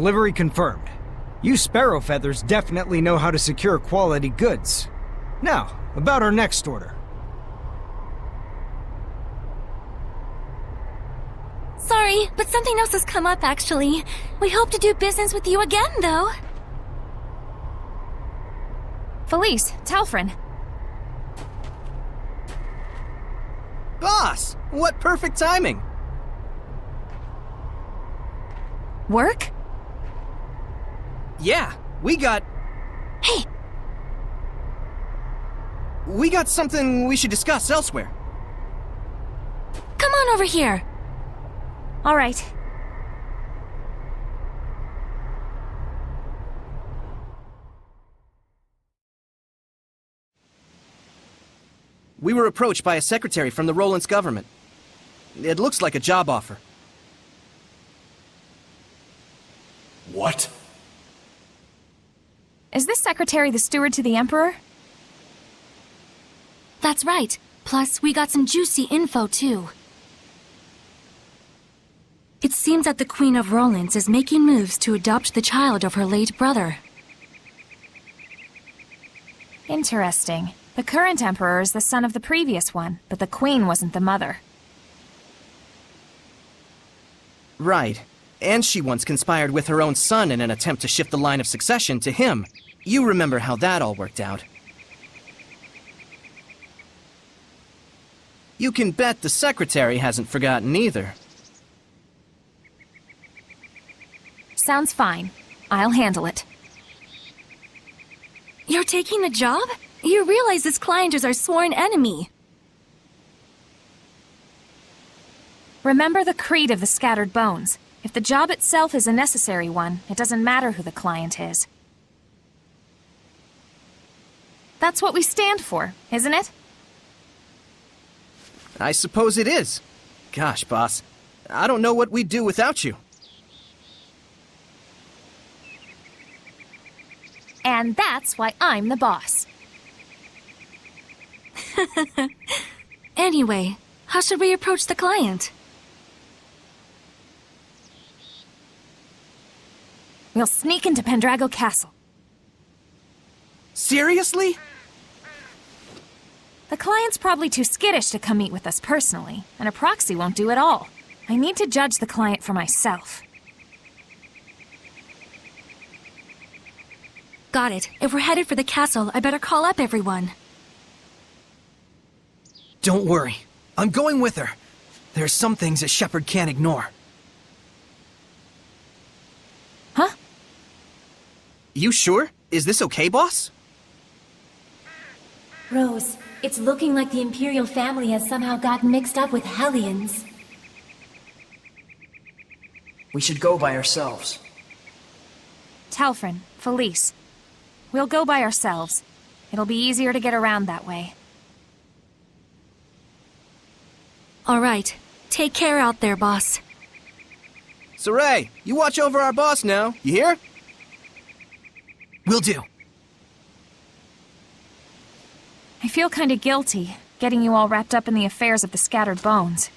delivery confirmed. You Sparrow Feathers definitely know how to secure quality goods. Now, about our next order. Sorry, but something else has come up actually. We hope to do business with you again, though. Felice, Talfrin. Boss! What perfect timing! Work? Yeah, we got Hey, something we should discuss elsewhere. come on over here. All right. We were approached by a secretary from the Roland's government. It looks like a job offer. What? Is this secretary the steward to the Emperor? That's right. Plus, we got some juicy info, too. It seems that the Queen of Roland's is making moves to adopt the child of her late brother. Interesting. The current Emperor is the son of the previous one, but the Queen wasn't the mother. Right. And she once conspired with her own son in an attempt to shift the line of succession to him. You remember how that all worked out. You can bet the secretary hasn't forgotten either. Sounds fine. I'll handle it. You're taking the job? You realize this client is our sworn enemy. Remember the creed of the Scattered Bones. If the job itself is a necessary one, it doesn't matter who the client is. That's what we stand for, isn't it? I suppose it is. Gosh, boss. I don't know what we'd do without you. And that's why I'm the boss. Anyway, how should we approach the client? We'll sneak into Pendrago Castle. Seriously? The client's probably too skittish to come meet with us personally, and a proxy won't do at all. I need to judge the client for myself. Got it. If we're headed for the castle, I better call up everyone. Don't worry. I'm going with her. There's some things a shepherd can't ignore. Huh? You sure? Is this okay, boss? Rose, it's looking like the Imperial family has somehow gotten mixed up with Hellions. We should go by ourselves. Talfrin, Felice. We'll go by ourselves. It'll be easier to get around that way. All right. Take care out there, boss. Saray, you watch over our boss now, you hear? Will do. I feel kinda guilty, getting you all wrapped up in the affairs of the Scattered Bones.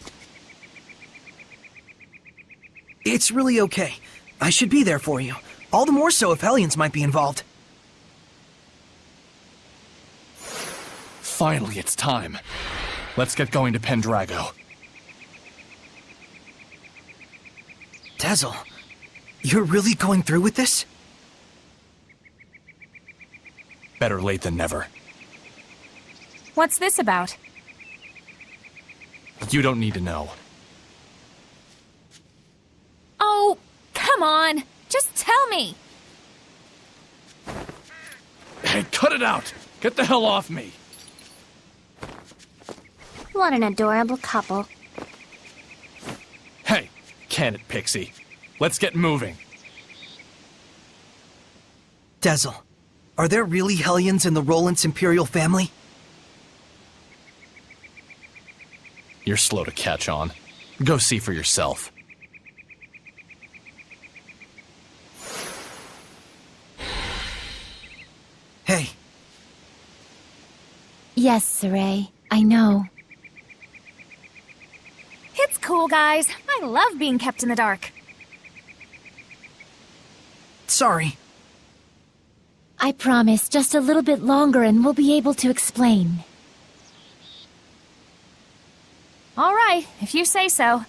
It's really okay. I should be there for you. All the more so if Hellions might be involved. Finally, it's time. Let's get going to Pendrago. Tezel, you're really going through with this? Better late than never. What's this about? You don't need to know. Oh, come on! Just tell me! Hey, cut it out! Get the hell off me! What an adorable couple. Hey, can it, Pixie? Let's get moving. Tezel, are there really Hellions in the Roland's Imperial family? You're slow to catch on. Go see for yourself. Hey. Yes, Saray, I know. It's cool, guys. I love being kept in the dark. Sorry. I promise, just a little bit longer and we'll be able to explain. All right, if you say so.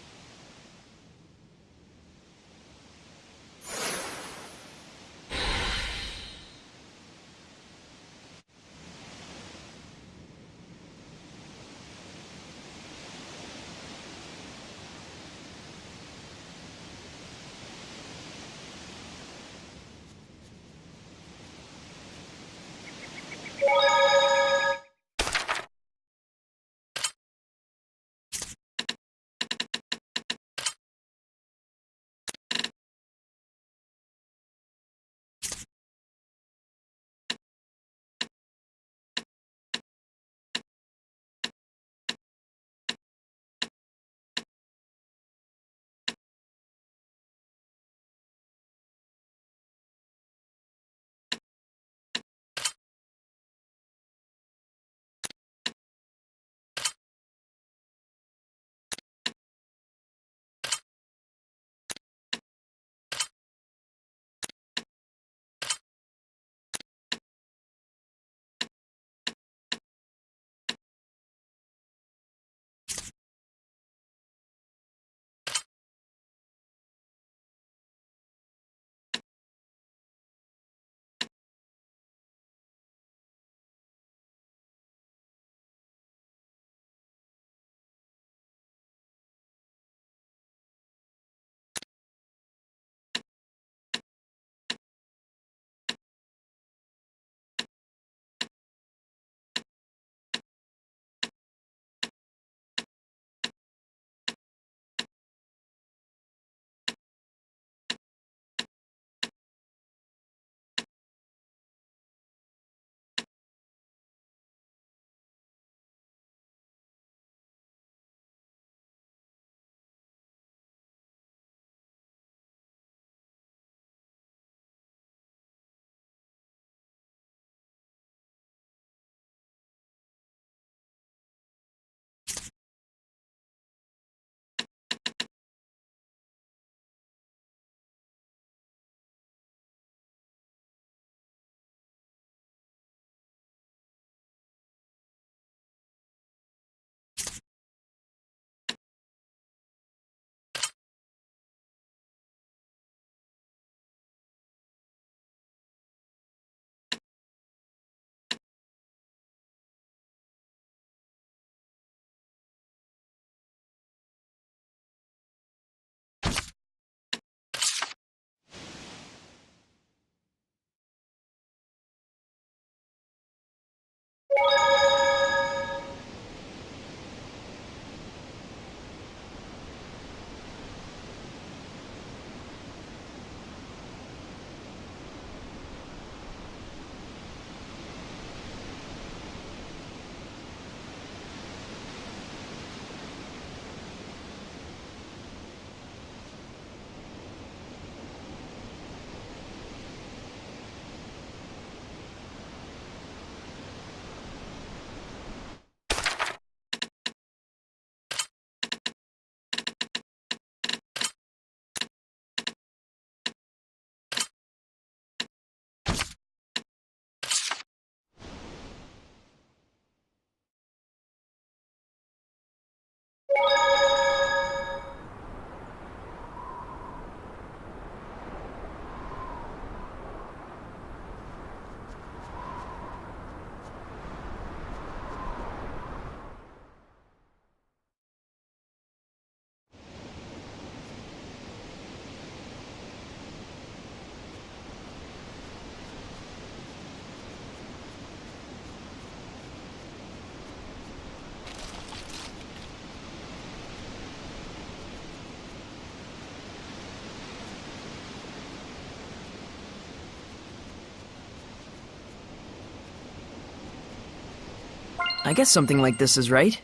I guess something like this is right.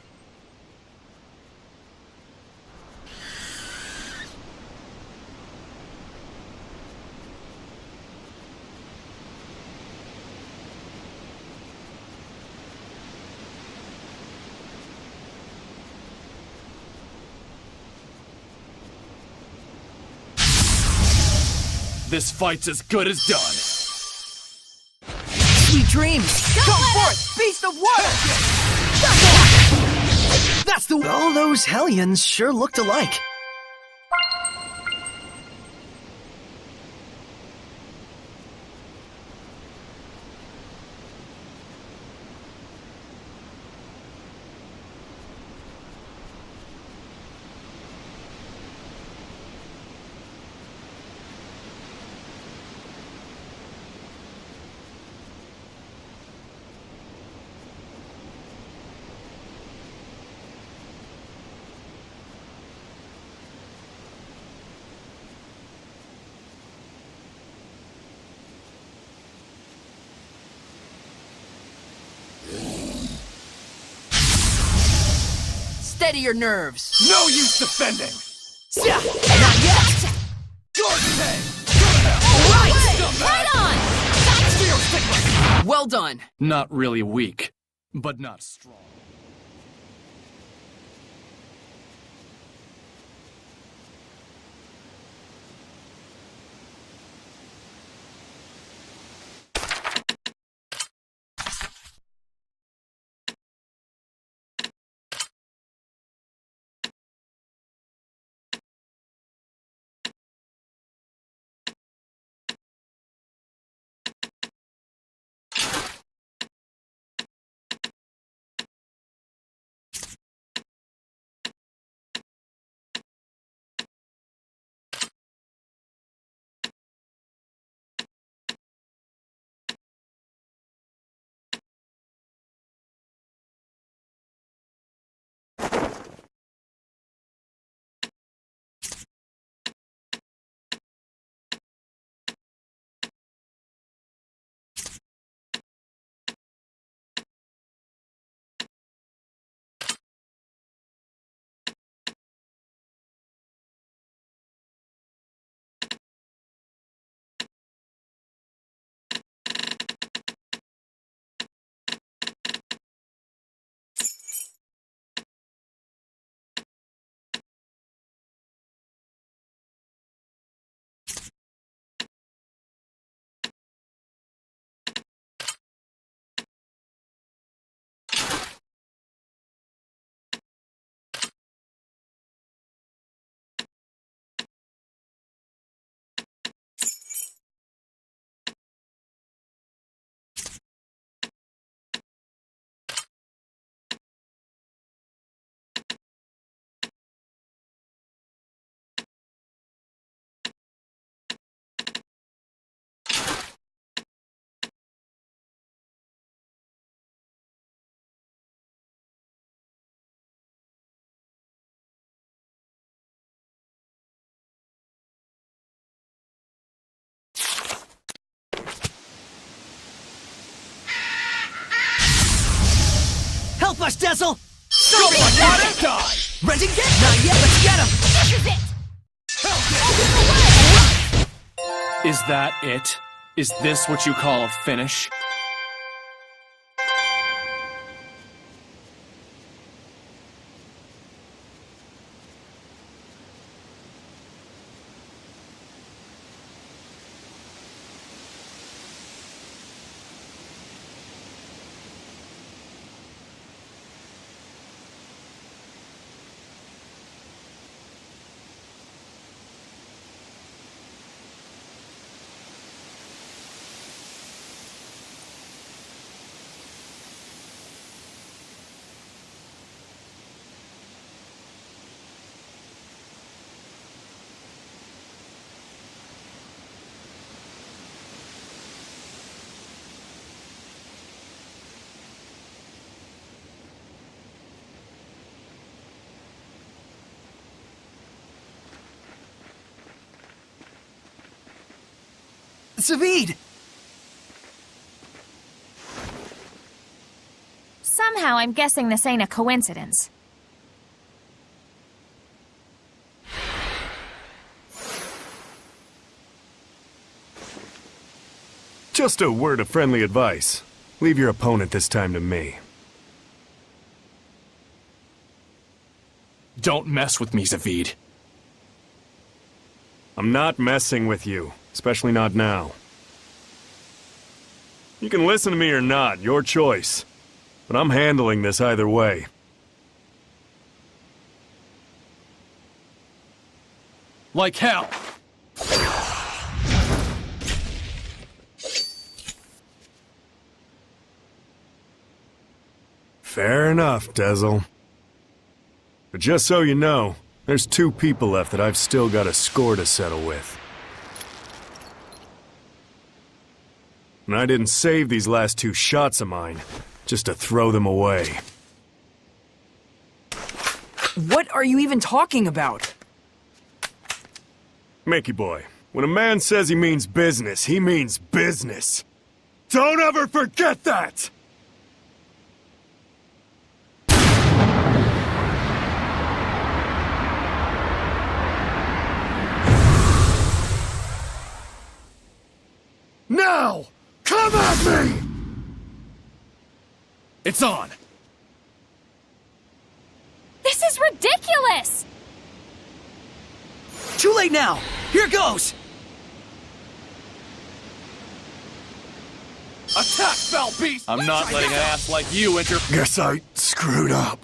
This fight's as good as done. Sweet dreams! Don't Come let forth, beast of water! That's the— All those hellions sure looked alike. Steady your nerves. No use defending! Not yet! Right on! Well done. Not really weak, but not strong. Help us, Dazzle! Somebody water! Die! Rent and get? Not yet, let's get him! This is it! Is that it? Is this what you call a finish? Savid! Somehow I'm guessing this ain't a coincidence. Just a word of friendly advice. Leave your opponent this time to me. Don't mess with me, Zavid. I'm not messing with you. especially not now. You can listen to me or not, your choice. But I'm handling this either way. Like hell! Fair enough, Dezel. But just so you know, there's 2 people left that I've still got a score to settle with. And I didn't save these last 2 shots of mine, just to throw them away. What are you even talking about? Mickey boy, when a man says he means business, he means business. Don't ever forget that! Now! Come at me! It's on! This is ridiculous! Too late now! Here goes! Attack, fell beast! I'm not letting an ass like you enter. Guess I screwed up.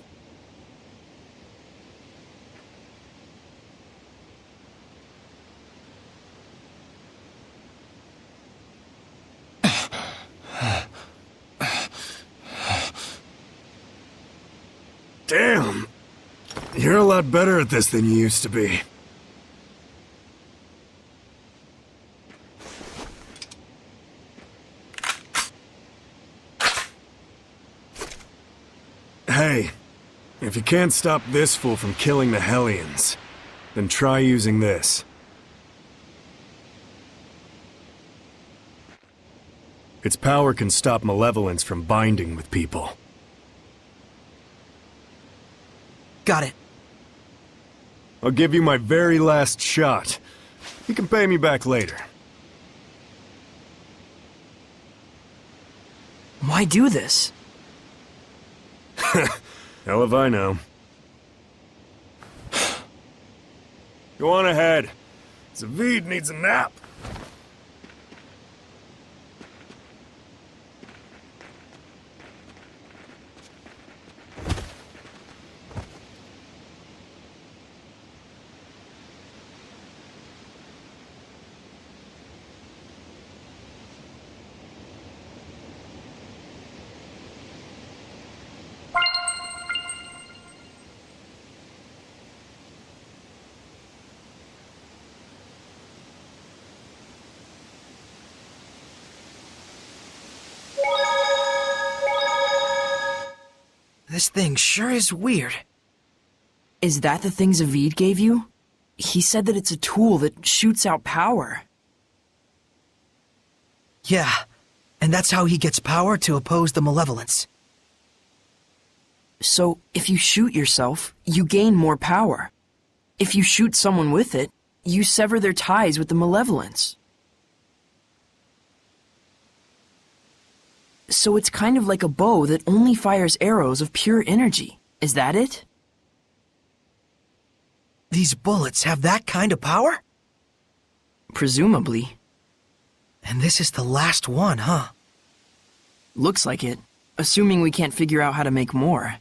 Damn! You're a lot better at this than you used to be. Hey, if you can't stop this fool from killing the Hellions, then try using this. Its power can stop malevolence from binding with people. Got it. I'll give you my very last shot. You can pay me back later. Why do this? Hell if I know. Go on ahead. Zavid needs a nap. This thing sure is weird. Is that the thing Zavid gave you? He said that it's a tool that shoots out power. Yeah, and that's how he gets power to oppose the malevolence. So, if you shoot yourself, you gain more power. If you shoot someone with it, you sever their ties with the malevolence. So it's kind of like a bow that only fires arrows of pure energy. Is that it? These bullets have that kind of power? Presumably. And this is the last one, huh? Looks like it, assuming we can't figure out how to make more.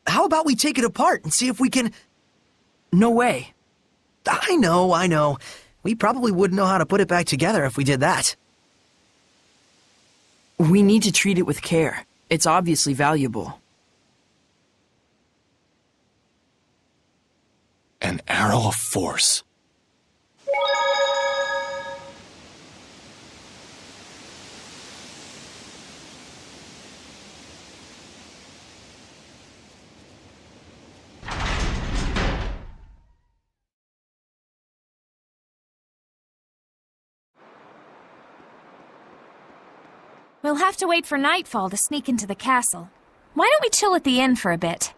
How about we take it apart and see if we can... No way. I know. We probably wouldn't know how to put it back together if we did that. We need to treat it with care. It's obviously valuable. An arrow of force. We'll have to wait for nightfall to sneak into the castle. Why don't we chill at the inn for a bit?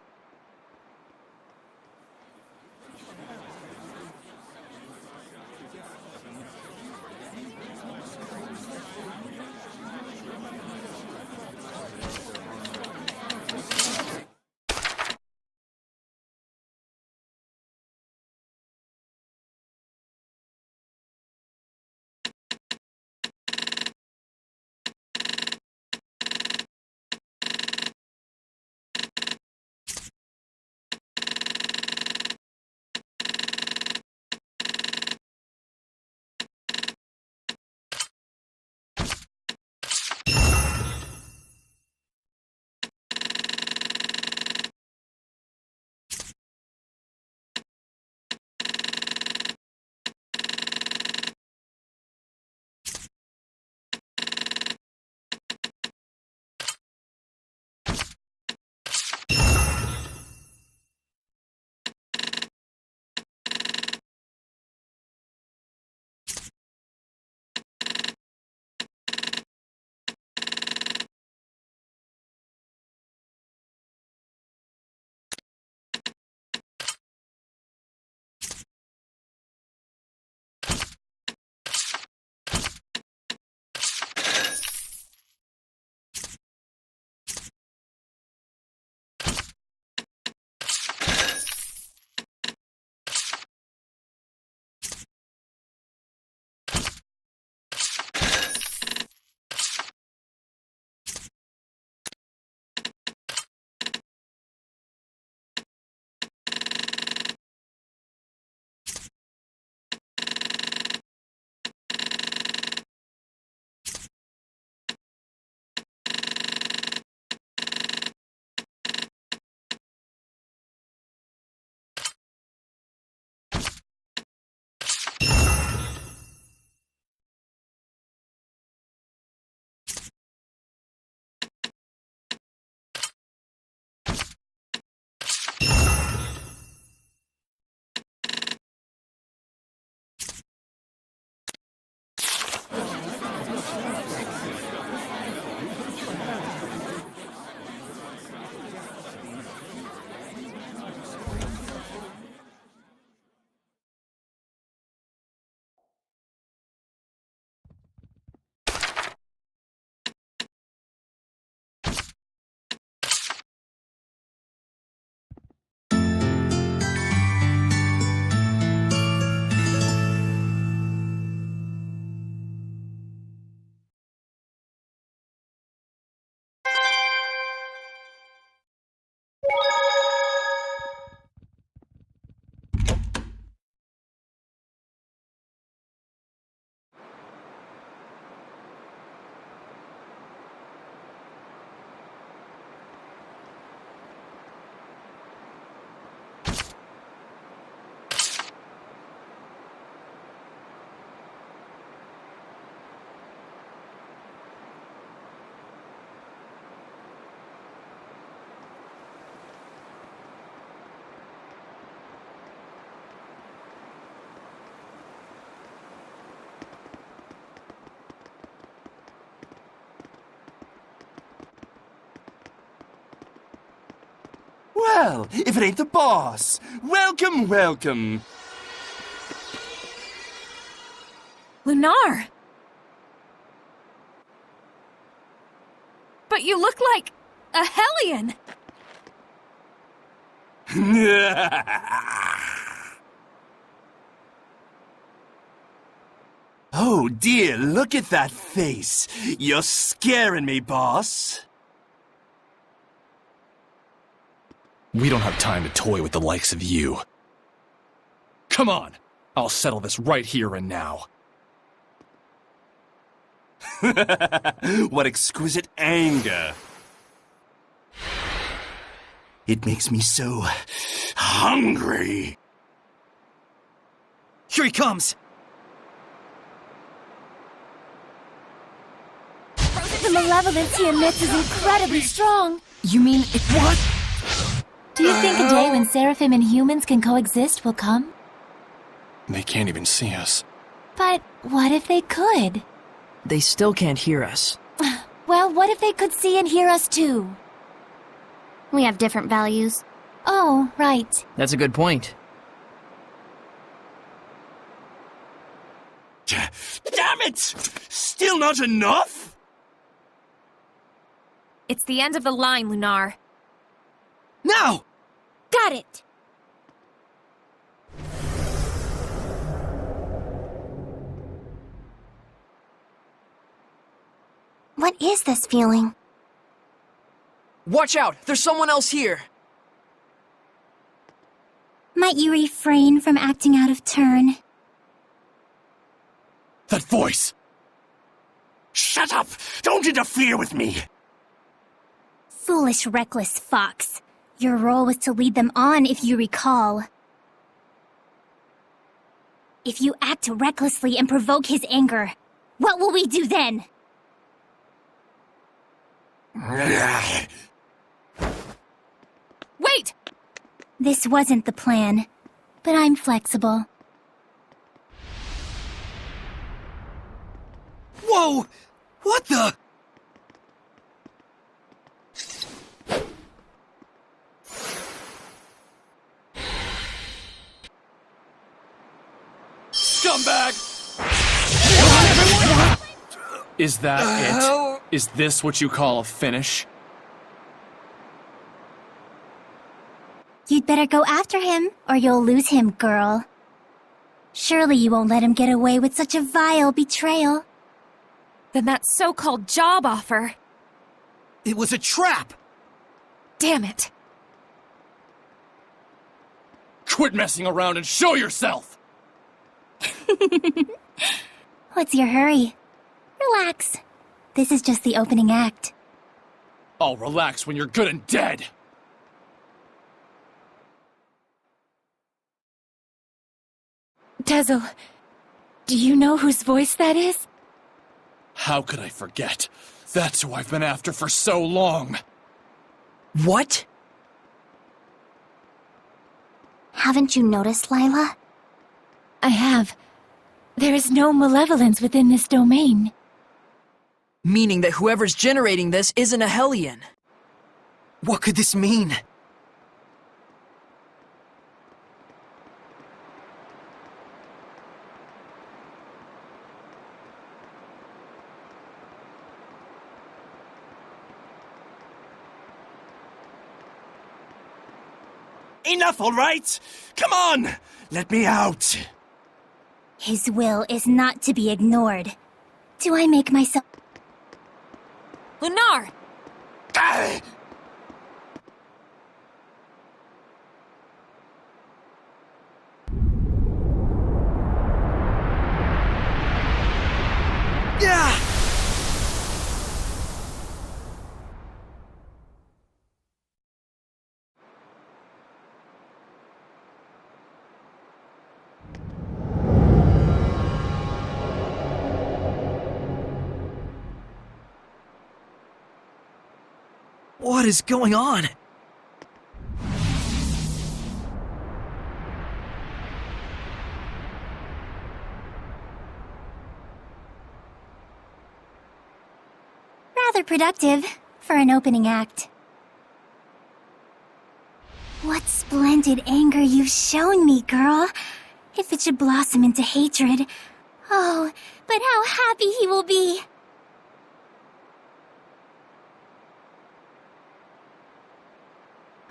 Well, if it ain't the boss. Welcome, welcome. Lunar! But you look like a Hellion! Oh dear, look at that face. You're scaring me, boss. We don't have time to toy with the likes of you. Come on! I'll settle this right here and now. What exquisite anger. It makes me so hungry. Here he comes! The malevolence he emits is incredibly strong. You mean it— What? Do you think a day when Seraphim and humans can coexist will come? They can't even see us. But what if they could? They still can't hear us. Well, what if they could see and hear us too? We have different values. Oh, right. That's a good point. Damn it! Still not enough? It's the end of the line, Lunar. Now! Got it! What is this feeling? Watch out! There's someone else here! Might you refrain from acting out of turn? That voice! Shut up! Don't interfere with me! Foolish, reckless fox. Your role was to lead them on, if you recall. If you act recklessly and provoke his anger, what will we do then? Wait! This wasn't the plan, but I'm flexible. Whoa! What the? Scumbag! Is that it? Is this what you call a finish? You'd better go after him, or you'll lose him, girl. Surely you won't let him get away with such a vile betrayal. Then that so-called job offer. It was a trap! Damn it. Quit messing around and show yourself! What's your hurry? Relax. This is just the opening act. I'll relax when you're good and dead! Tezel, do you know whose voice that is? How could I forget? That's who I've been after for so long! What? Haven't you noticed, Lila? I have. There is no malevolence within this domain. Meaning that whoever's generating this isn't a Hellion. What could this mean? Enough, all right? Come on! Let me out! His will is not to be ignored. Do I make myself... Lunar! Ah! Yeah! What is going on? Rather productive for an opening act. What splendid anger you've shown me, girl. If it should blossom into hatred, oh, but how happy he will be.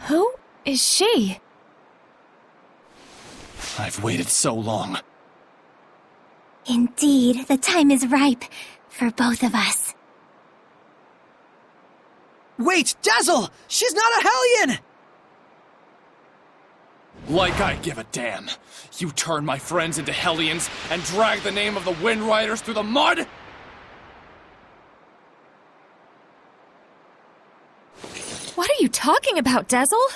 Who is she? I've waited so long. Indeed, the time is ripe for both of us. Wait, Dazzle! She's not a Hellion! Like I give a damn. You turn my friends into Hellions and drag the name of the Wind Riders through the mud? What are you talking about, Dazzle?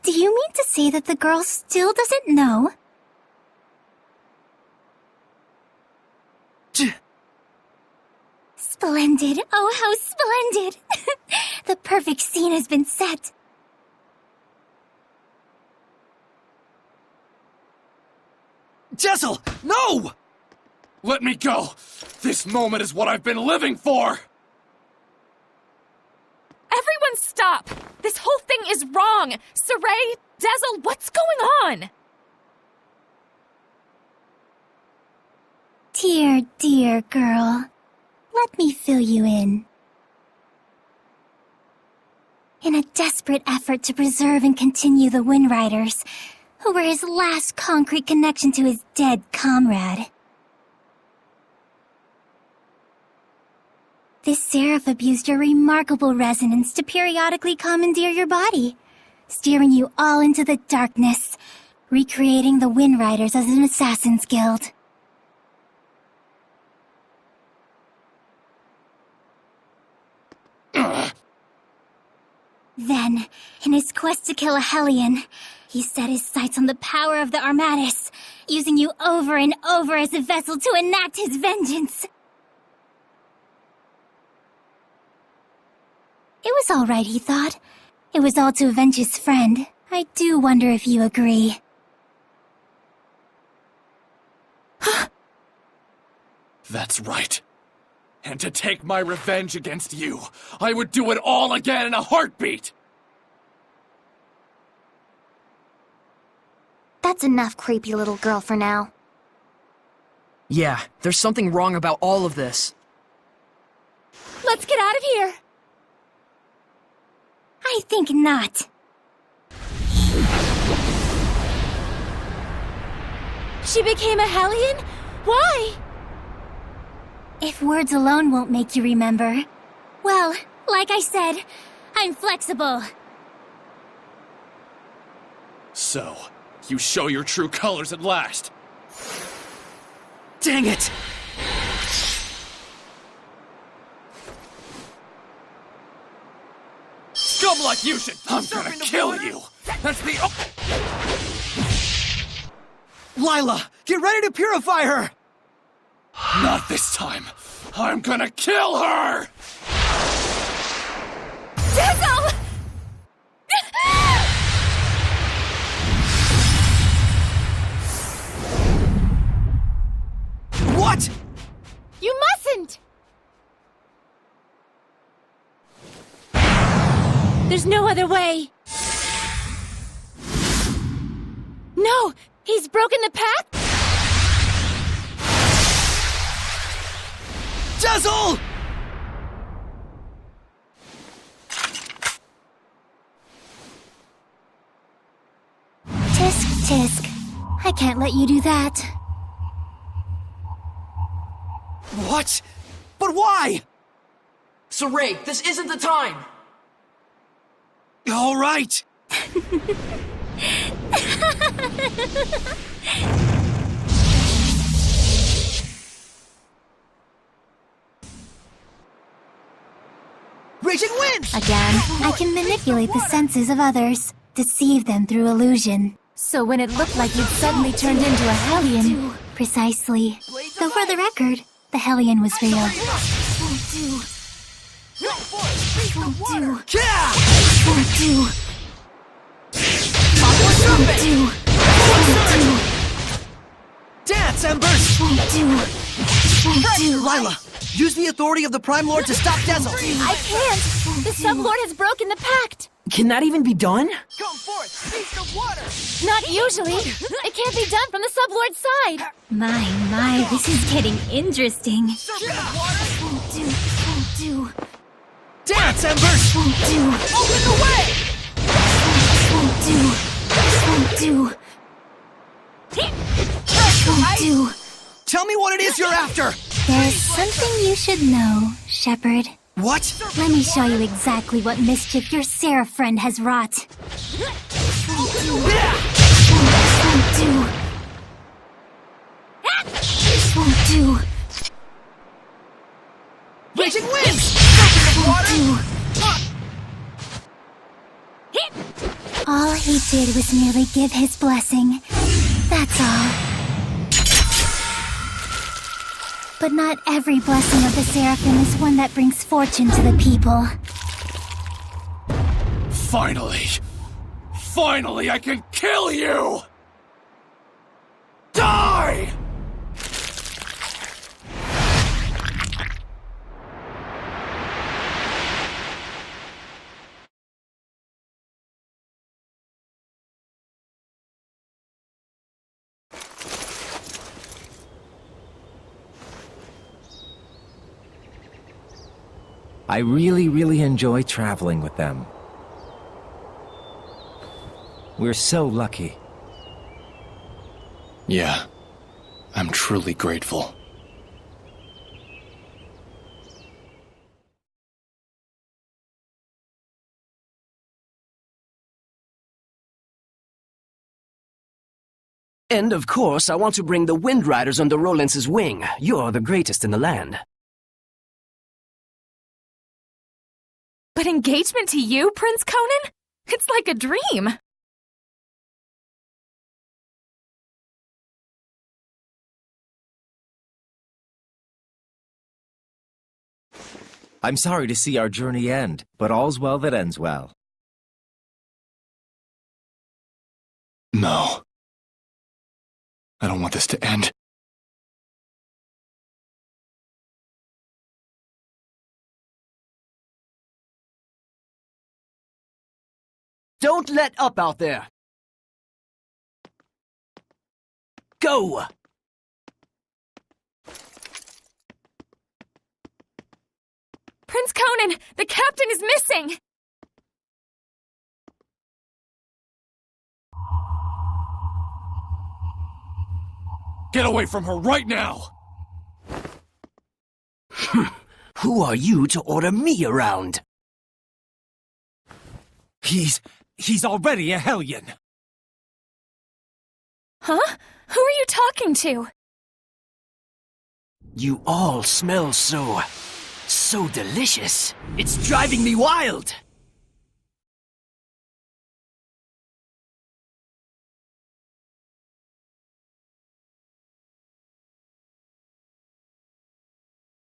Do you mean to say that the girl still doesn't know? Splendid! Oh, how splendid! The perfect scene has been set. Dazzle, no! Let me go! This moment is what I've been living for! Everyone stop! This whole thing is wrong! Saray, Dazzle, what's going on? Dear, dear girl. Let me fill you in. In a desperate effort to preserve and continue the Wind Riders, who were his last concrete connection to his dead comrade, this seraph abused your remarkable resonance to periodically commandeer your body, steering you all into the darkness, recreating the Wind Riders as an assassin's guild. Then, in his quest to kill a Hellion, he set his sights on the power of the Armatis, using you over and over as a vessel to enact his vengeance. It was all right, he thought. It was all to avenge his friend. I do wonder if you agree. That's right. And to take my revenge against you, I would do it all again in a heartbeat! That's enough, creepy little girl, for now. Yeah, there's something wrong about all of this. Let's get out of here! I think not. She became a Hellion? Why? If words alone won't make you remember, well, like I said, I'm flexible. So, you show your true colors at last. Dang it! Scum like you should... I'm gonna kill you! That's the... Lila, get ready to purify her! Not this time! I'm gonna kill her! Dazzle! What? You mustn't! There's no other way. No! He's broken the pact? Dazzle! Tisk, tisk. I can't let you do that. What? But why? Saray, this isn't the time! All right. Raging wind! Again, I can manipulate the senses of others, deceive them through illusion. So when it looked like you'd suddenly turned into a Hellion... Precisely. Though for the record, the Hellion was real. Won't do. Won't do. Yeah! Won't do. Won't do. Won't do. Dance, Embers! Won't do. Won't do. Lila, Use the authority of the Prime Lord to stop Dazzle! I can't! The Sublord has broken the pact! Can that even be done? Come forth, beast of water! Not usually! It can't be done from the Sublord's side! My, this is getting interesting. Serpent of water! Won't do. Dance, Embers! Won't do. Open the way! Won't do. Won't do. Tell me what it is you're after! There's something you should know, Shepard. What? Let me show you exactly what mischief your Seraph friend has wrought. Won't do. Raging winds! All he did was merely give his blessing. That's all. But not every blessing of the Seraphim is one that brings fortune to the people. Finally! Finally, I can kill you! Die! I really enjoy traveling with them. We're so lucky. Yeah, I'm truly grateful. And of course, I want to bring the Wind Riders under Rollins' wing. You're the greatest in the land. But engagement to you, Prince Conan? It's like a dream. I'm sorry to see our journey end, but all's well that ends well. No. I don't want this to end. Don't let up out there! Go! Prince Conan, the captain is missing! Get away from her right now! Who are you to order me around? He's already a Hellion! Huh? Who are you talking to? You all smell so delicious. It's driving me wild!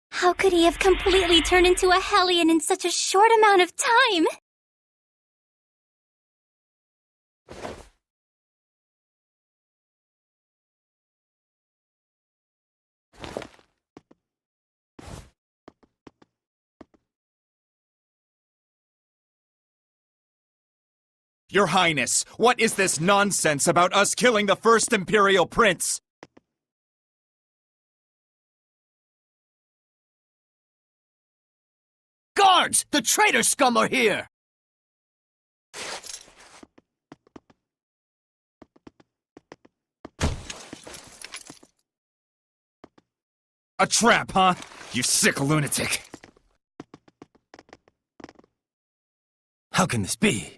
How could he have completely turned into a Hellion in such a short amount of time? Your Highness, what is this nonsense about us killing the first Imperial Prince? Guards! The traitor scum are here! A trap, huh? You sick lunatic. How can this be?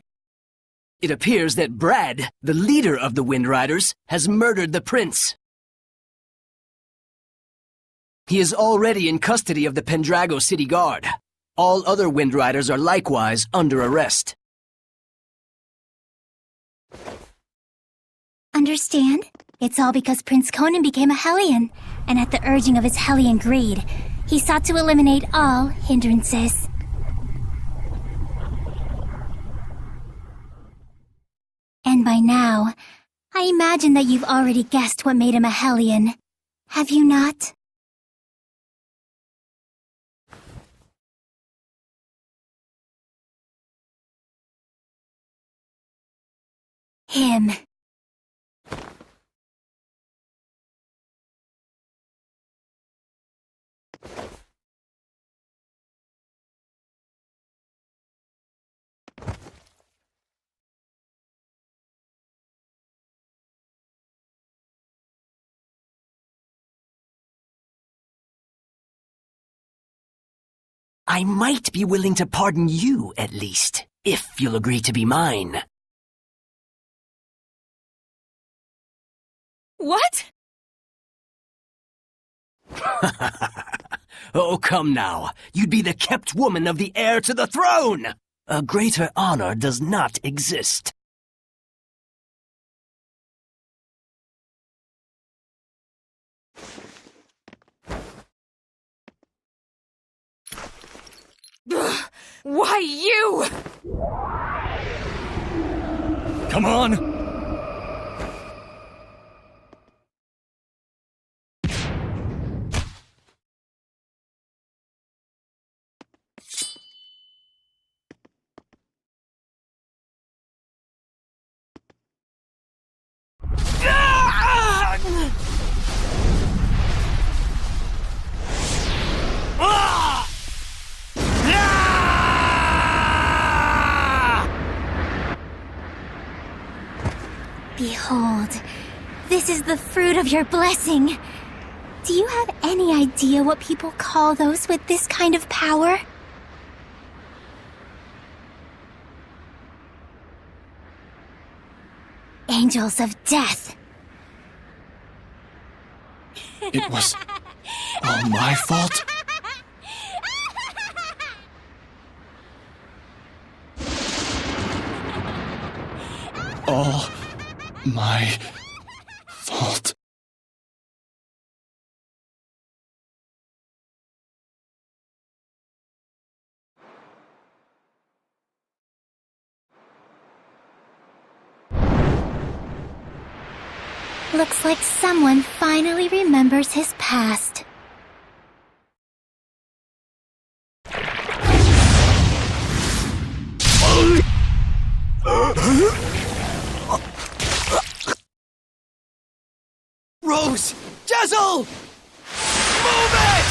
It appears that Brad, the leader of the Wind Riders, has murdered the prince. He is already in custody of the Pendrago City Guard. All other Wind Riders are likewise under arrest. Understand? It's all because Prince Conan became a Hellion, and at the urging of his Hellion greed, he sought to eliminate all hindrances. And by now, I imagine that you've already guessed what made him a Hellion. Have you not? him. I might be willing to pardon you, at least, if you'll agree to be mine. What? Oh, come now. You'd be the kept woman of the heir to the throne! A greater honor does not exist. Why you? Come on! Behold, this is the fruit of your blessing. Do you have any idea what people call those with this kind of power? Angels of death. It was all my fault? All my fault. Looks like someone finally remembers his past. Rose! Dazzle! Move it!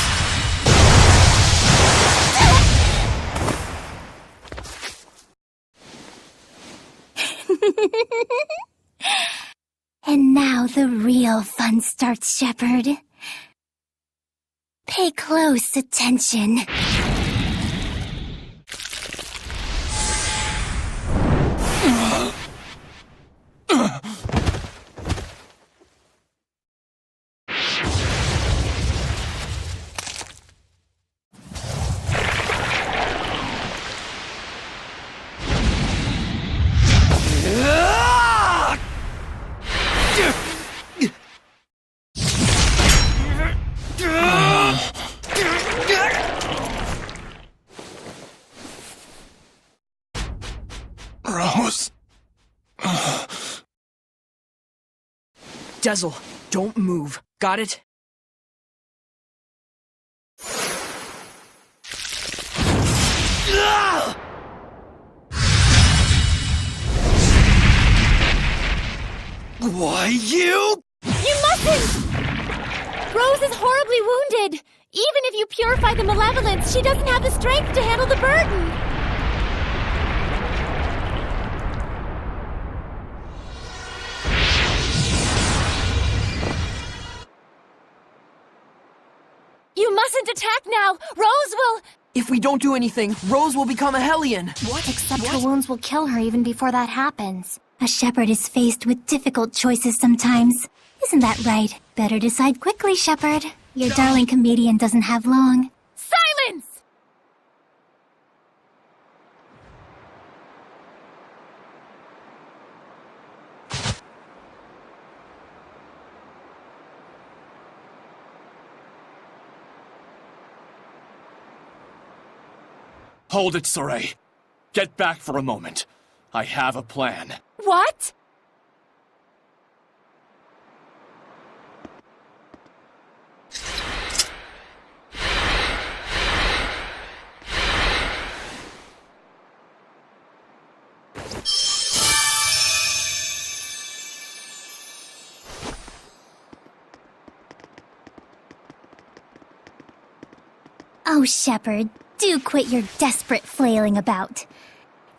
And now the real fun starts, Shepard. Pay close attention. Rose. Dazzle, don't move. Got it? Why, you? You mustn't! Rose is horribly wounded. Even if you purify the malevolence, she doesn't have the strength to handle the burden. You mustn't attack now! Rose will... If we don't do anything, Rose will become a Hellion. What? Except her wounds will kill her even before that happens. A shepherd is faced with difficult choices sometimes. Isn't that right? Better decide quickly, Shepard. Your darling comedian doesn't have long. Silence! Hold it, Saray. Get back for a moment. I have a plan. What? Oh, Shepard, do quit your desperate flailing about.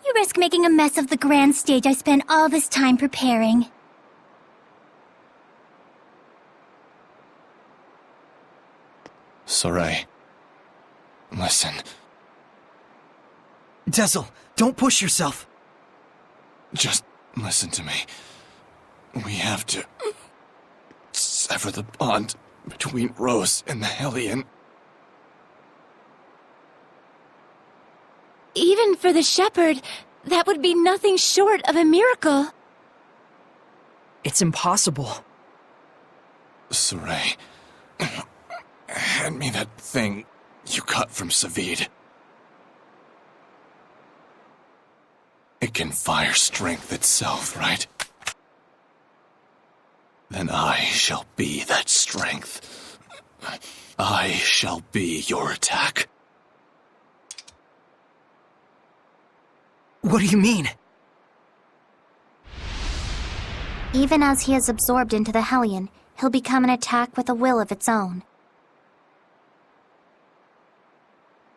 You risk making a mess of the grand stage I spent all this time preparing. Saray. Listen. Dezel, don't push yourself. Just listen to me. We have to sever the bond between Rose and the Hellion. Even for the Shepherd, that would be nothing short of a miracle. It's impossible. Saray, hand me that thing you cut from Savid. It can fire strength itself, right? Then I shall be that strength. I shall be your attack. What do you mean? Even as he is absorbed into the Hellion, he'll become an attack with a will of its own.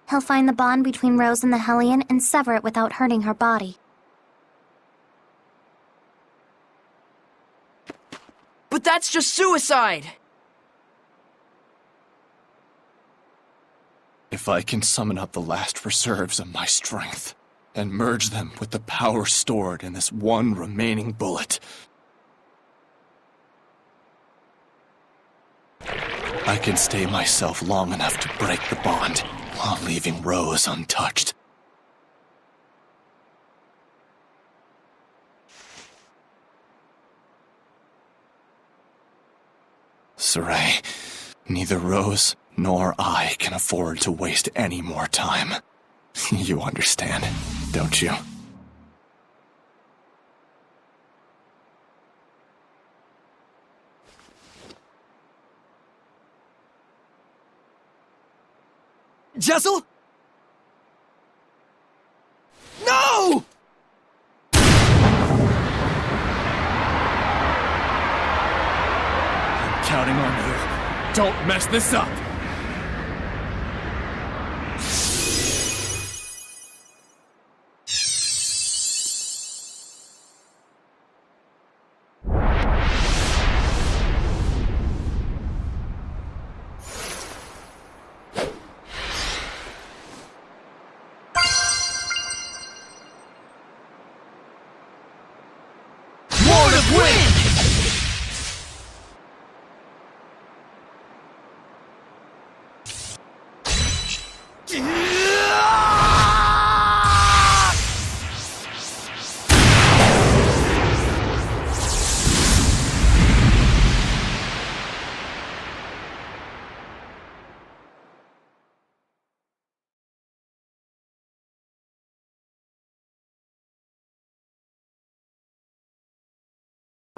He'll find the bond between Rose and the Hellion and sever it without hurting her body. But that's just suicide! If I can summon up the last reserves of my strength, and merge them with the power stored in this one remaining bullet, I can stay myself long enough to break the bond, while leaving Rose untouched. Saray, neither Rose nor I can afford to waste any more time. You understand, don't you? Dezel? No! I'm counting on you. Don't mess this up!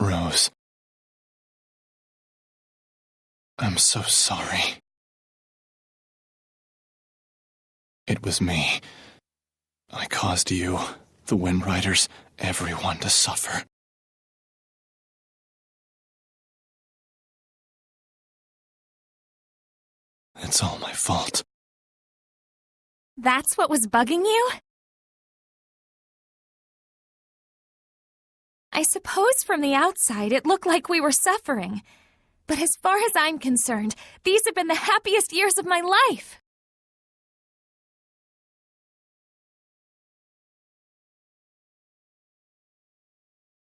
Rose. I'm so sorry. It was me. I caused you, the Wind Riders, everyone to suffer. It's all my fault. That's what was bugging you? I suppose from the outside it looked like we were suffering. But as far as I'm concerned, these have been the happiest years of my life.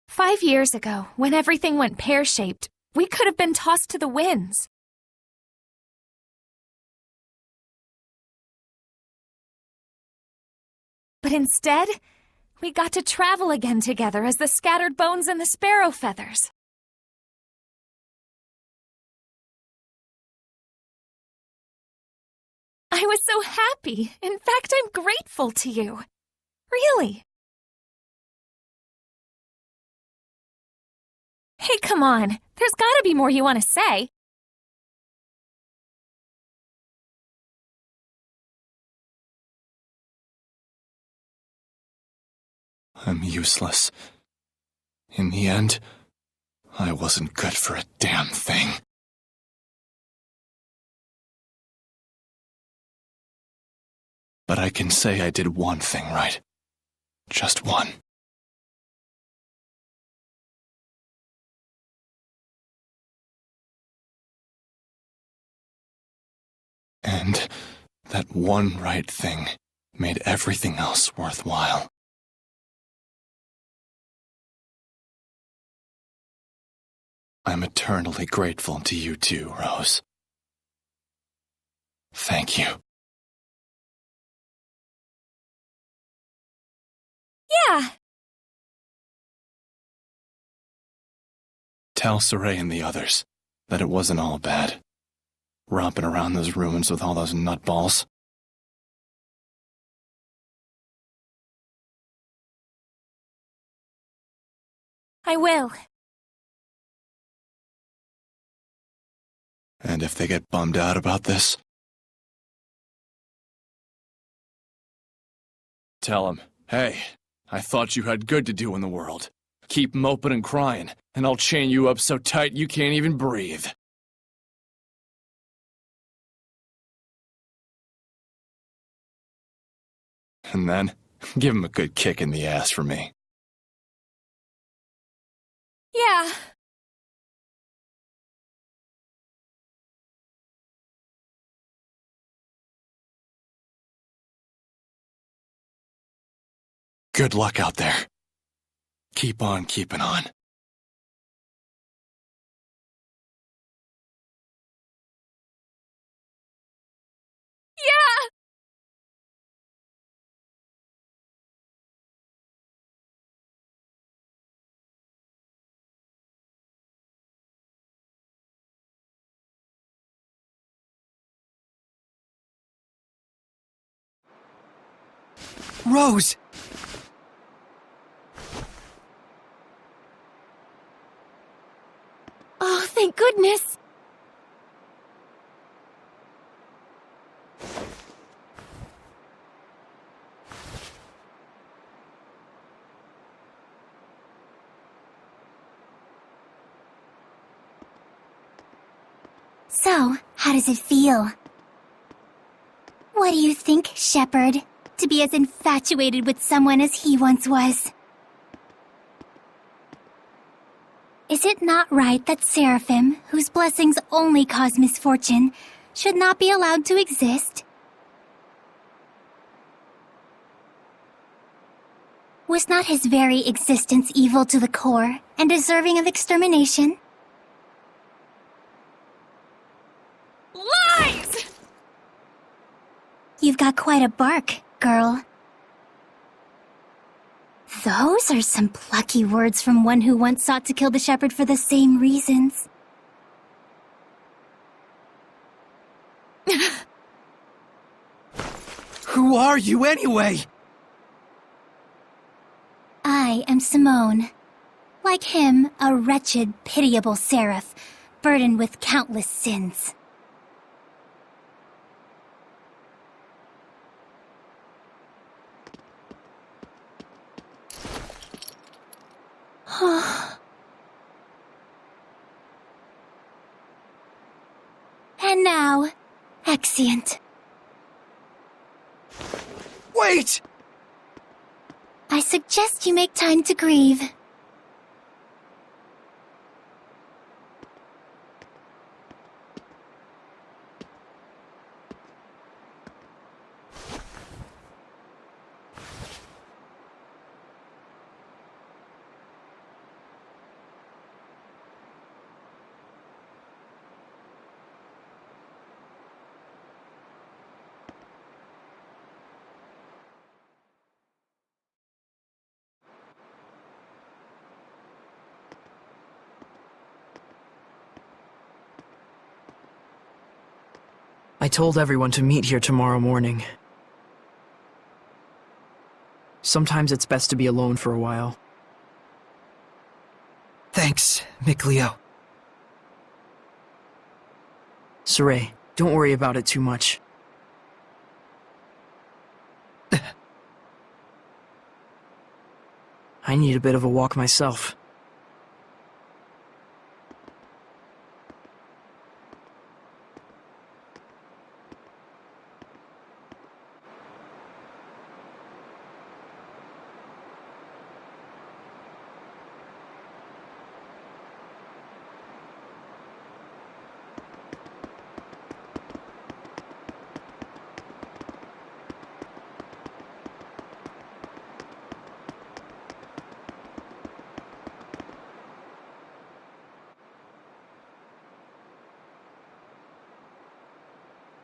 "5 years ago, when everything went pear-shaped, we could have been tossed to the winds. But instead, we got to travel again together as the scattered bones and the sparrow feathers. I was so happy. In fact, I'm grateful to you. Really. Hey, come on. There's gotta be more you want to say. I'm useless. In the end, I wasn't good for a damn thing. But I can say I did one thing right. Just one. And that one right thing made everything else worthwhile. I'm eternally grateful to you too, Rose. Thank you. Yeah. Tell Saray and the others that it wasn't all bad. Romping around those ruins with all those nutballs. I will. And if they get bummed out about this, tell them, hey, I thought you had good to do in the world. Keep moping and crying, and I'll chain you up so tight you can't even breathe. And then, give him a good kick in the ass for me. Yeah. Good luck out there. Keep on keeping on. Yeah! Rose! Oh, thank goodness! So, how does it feel? What do you think, Shepard? To be as infatuated with someone as he once was. Is it not right that Seraphim, whose blessings only cause misfortune, should not be allowed to exist? Was not his very existence evil to the core and deserving of extermination? Lies! You've got quite a bark, girl. Those are some plucky words from one who once sought to kill the Shepherd for the same reasons. Who are you anyway? I am Simone. Like him, a wretched, pitiable seraph, burdened with countless sins. And now, Exeunt. Wait! I suggest you make time to grieve. I told everyone to meet here tomorrow morning. Sometimes it's best to be alone for a while. Thanks, Mikleo. Saray, don't worry about it too much. I need a bit of a walk myself.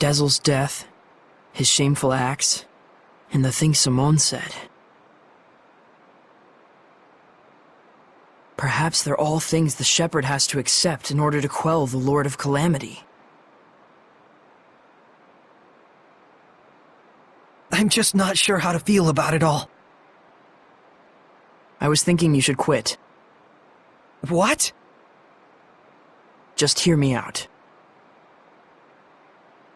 Dezel's death, his shameful acts, and the things Simone said. Perhaps they're all things the Shepherd has to accept in order to quell the Lord of Calamity. I'm just not sure how to feel about it all. I was thinking you should quit. What? Just hear me out.